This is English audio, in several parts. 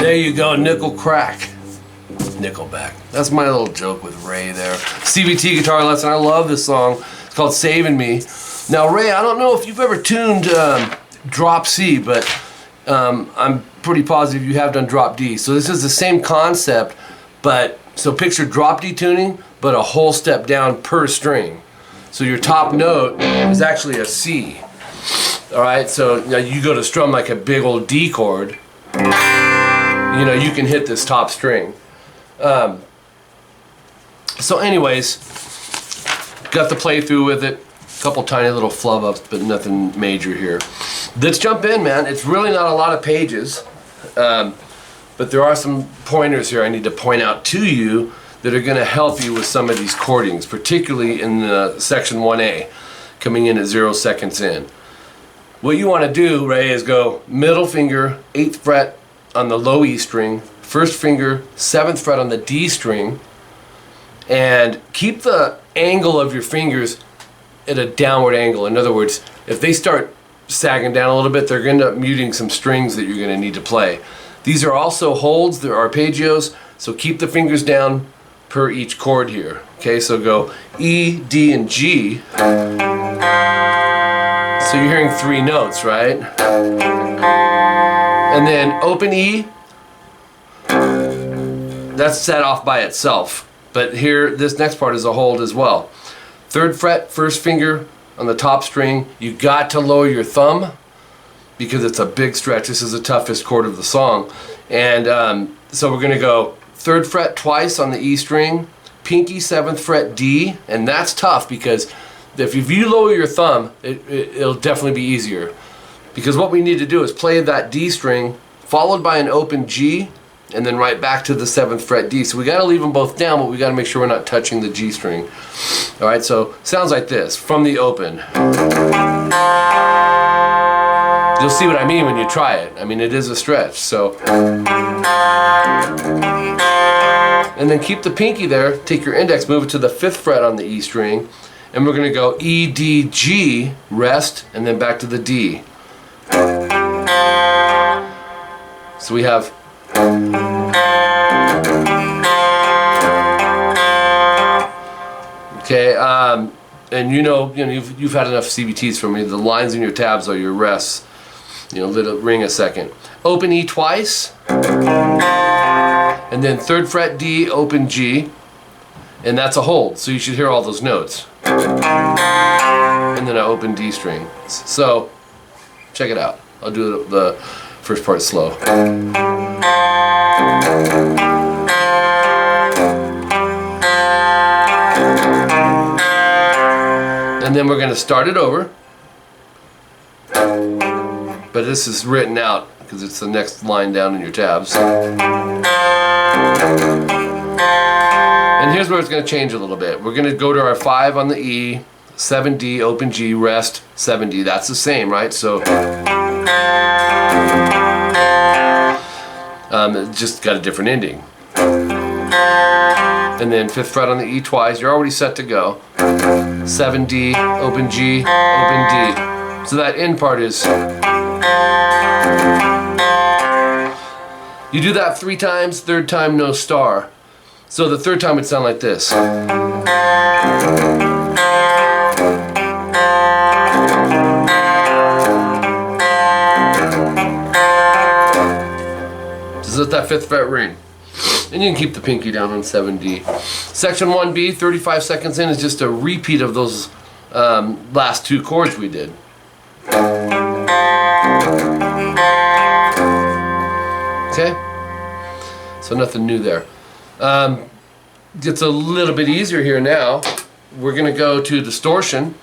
There you go, nickel crack. Nickelback. That's my little joke with Ray there. CVT Guitar Lesson. I love this song. It's called Savin Me. Now, Ray, I don't know if you've ever tuned drop C, but I'm pretty positive you have done drop D. So this is the same concept, but so picture drop D tuning, but a whole step down per string. So your top note is actually a C. All right, so now you go to strum like a big old D chord. You know, you can hit this top string. So anyways, got the playthrough with it. A couple tiny little flub ups, but nothing major here. Let's jump in, man. It's really not a lot of pages, but there are some pointers here I need to point out to you that are going to help you with some of these chordings, particularly in section 1A, coming in at 0 seconds in. What you want to do, Ray, is go middle finger, 8th fret on the low E string, first finger, 7th fret on the D string, and keep the angle of your fingers at a downward angle. In other words, if they start sagging down a little bit, they're going to end up muting some strings that you're going to need to play. These are also holds, they're arpeggios, so keep the fingers down per each chord here. Okay, so go E, D, and G. So you're hearing 3 notes, right? And then open E, that's set off by itself. But here, this next part is a hold as well. 3rd fret, 1st finger on the top string. You got to lower your thumb because it's a big stretch. This is the toughest chord of the song. And so we're gonna go 3rd fret twice on the E string, pinky 7th fret D, and that's tough because if you lower your thumb, it'll definitely be easier. Because what we need to do is play that D string followed by an open G, and then right back to the 7th fret D. So we gotta leave them both down, but we gotta make sure we're not touching the G string. All right, so sounds like this, from the open. You'll see what I mean when you try it. I mean, it is a stretch, so. And then keep the pinky there, take your index, move it to the 5th fret on the E string, and we're gonna go E, D, G, rest, and then back to the D. So we have okay, and you know you've had enough CVTs from me. The lines in your tabs are your rests. You know, let it ring a second. Open E twice, and then 3rd fret D, open G, and that's a hold. So you should hear all those notes. And then an open D string. So check it out. I'll do the first part slow. And then we're going to start it over. But this is written out because it's the next line down in your tabs. And here's where it's going to change a little bit. We're going to go to our 5 on the E, 7D, open G, rest, 7D. That's the same, right? So it just got a different ending. And then 5th fret on the E twice. You're already set to go. 7D, open G, open D. So that end part is. You do that 3 times, 3rd time no star. So the 3rd time would sound like this. Just let that 5th fret ring. And you can keep the pinky down on 7D. Section 1B, 35 seconds in, is just a repeat of those last 2 chords we did. Okay? So nothing new there. Gets a little bit easier here now. We're going to go to distortion.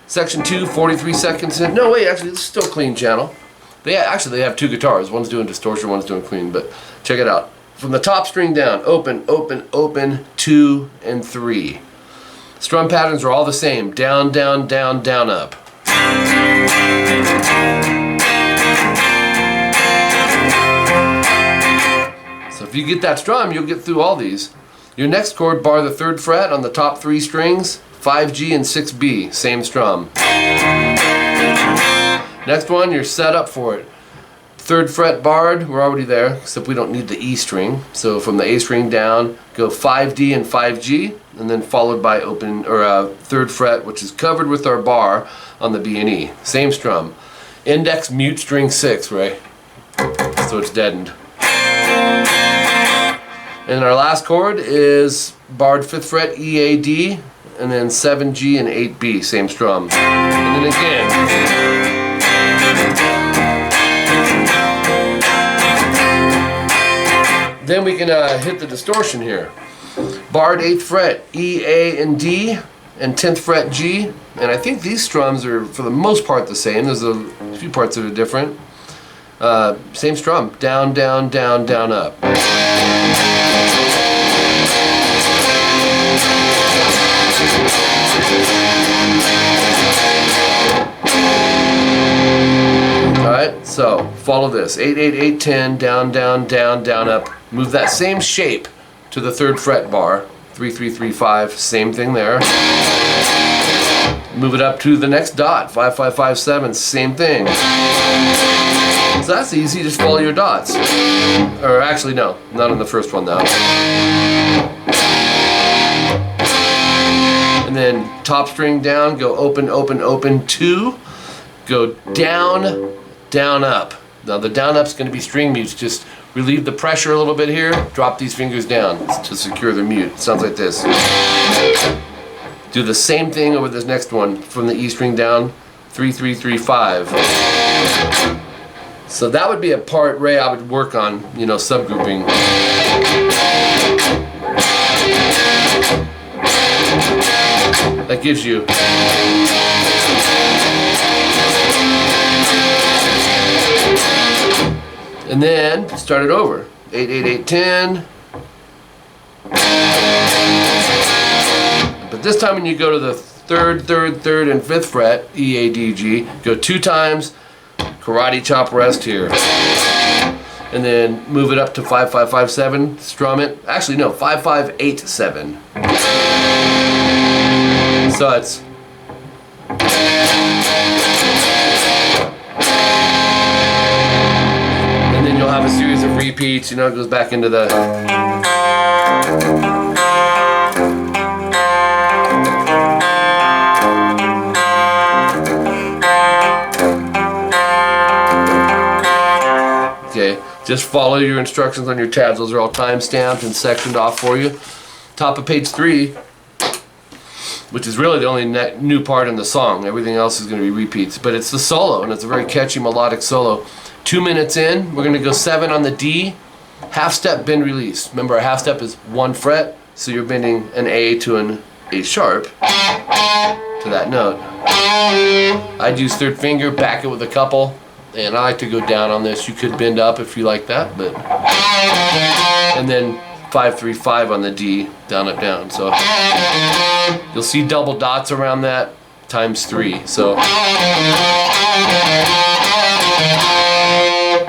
Section 2, 43 seconds in. No, wait, actually, it's still clean channel. They have 2 guitars. One's doing distortion, one's doing clean, but check it out. From the top string down, open, open, open, 2 and 3. Strum patterns are all the same. Down, down, down, down, up. So if you get that strum, you'll get through all these. Your next chord, bar the 3rd fret on the top 3 strings, 5G and 6B, same strum. Next one, you're set up for it. 3rd fret barred, we're already there, except we don't need the E string. So from the A string down, go 5D and 5G, and then followed by open or 3rd fret, which is covered with our bar on the B and E. Same strum. Index mute string 6, right? So it's deadened. And our last chord is barred 5th fret E, A, D, and then 7G and 8B, same strum. And then again. Then we can hit the distortion here. Barred 8th fret, E, A, and D, and 10th fret G. And I think these strums are, for the most part, the same. There's a few parts that are different. Same strum. Down, down, down, down, up. Alright, so follow this. 8, 8, 8, 10, down, down, down, down, up. Move that same shape to the 3rd fret bar. 3, 3, 3, 5, same thing there. Move it up to the next dot. 5, 5, 5, 7, same thing. So that's easy, just follow your dots. Or actually, no, not on the first one though. And then top string down, go open, open, open, 2. Go down, down, up. Now the down up's going to be string mutes, just relieve the pressure a little bit here, drop these fingers down to secure the mute. It sounds like this. Do the same thing over this next one from the E string down, 3, 3, 3, 5. So that would be a part, Ray, I would work on, you know, subgrouping. That gives you. And then start it over. 8, 8, 8, 10. But this time when you go to the third, and 5th fret, E, A, D, G, go 2 times, karate chop rest here. And then move it up to 5, 5, 5, 7, strum it. Actually, no, 5, 5, 8, 7. So it's. And then you'll have a series of repeats, you know, it goes back into the. Okay, just follow your instructions on your tabs. Those are all time stamped and sectioned off for you. Top of page 3, which is really the only new part in the song. Everything else is going to be repeats, but it's the solo, and it's a very catchy melodic solo. 2 minutes in, we're going to go 7 on the D, half step bend release. Remember, a half step is 1 fret, so you're bending an A to an A sharp to that note. I'd use 3rd finger, back it with a couple. And I like to go down on this. You could bend up if you like that, but. And then 5, 3, 5 on the D, down, up, down. So you'll see double dots around that times 3. So.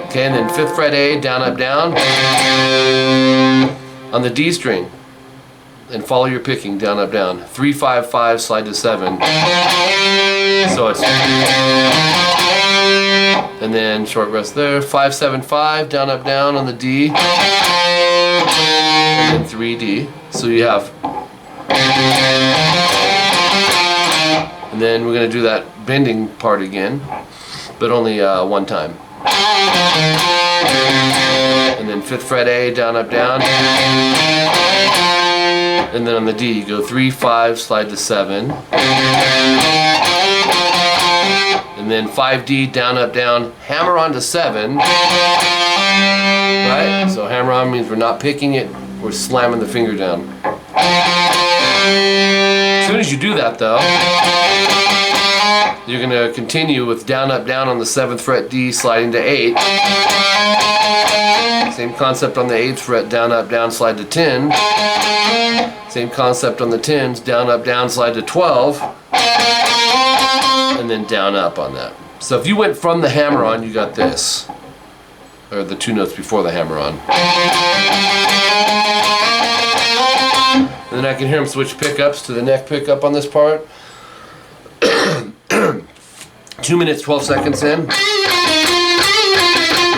Okay, and then 5th fret A, down, up, down. On the D string. And follow your picking, down, up, down. 3, 5, 5, slide to 7. So it's. And then short rest there, 5, 7, 5, down, up, down on the D, and then 3 D. So you have, and then we're going to do that bending part again, but only 1 time. And then 5th fret A, down, up, down. And then on the D, you go 3, 5, slide to 7. And then 5D, down, up, down, hammer on to 7. Right? So hammer on means we're not picking it, we're slamming the finger down. As soon as you do that though, you're going to continue with down, up, down on the 7th fret D, sliding to 8. Same concept on the 8th fret, down, up, down, slide to 10. Same concept on the 10s, down, up, down, slide to 12. And then down, up on that. So if you went from the hammer on, you got this. Or the 2 notes before the hammer on. And then I can hear him switch pickups to the neck pickup on this part. 2 minutes, 12 seconds in.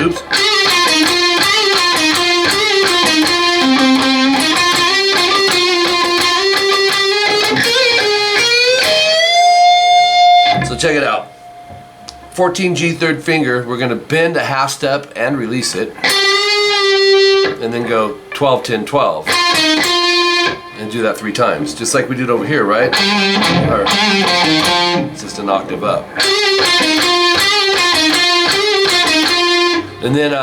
Oops. So check it out. 14G 3rd finger, we're going to bend a half step and release it. And then go 12, 10, 12. And do that 3 times, just like we did over here, right? Or it's just an octave up. And then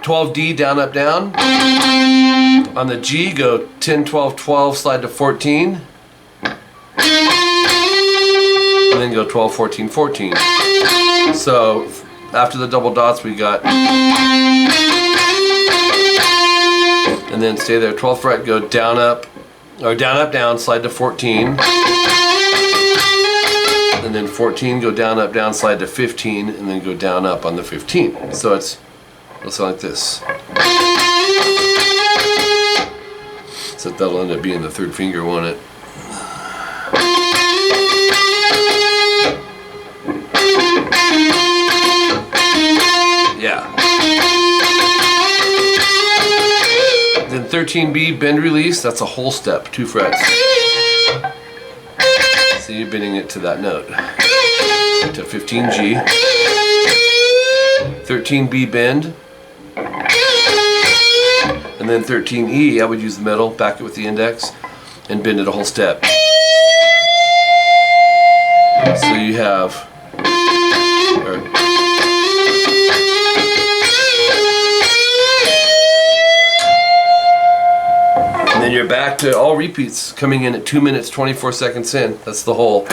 12D, down, up, down. On the G, go 10, 12, 12, slide to 14. And then go 12, 14, 14. So after the double dots we got, and then stay there, 12th fret, go down, up, or down, up, down, slide to 14. And then 14, go down, up, down, slide to 15, and then go down, up on the 15. So it'll sound like this. So that'll end up being the 3rd finger, won't it? Yeah. Then 13B, bend release, that's a whole step, 2 frets. So you're bending it to that note. To 15G. 13B bend. then 13E, I would use the middle, back it with the index, and bend it a whole step. So you have, and then you're back to all repeats, coming in at 2 minutes 24 seconds in. That's the whole.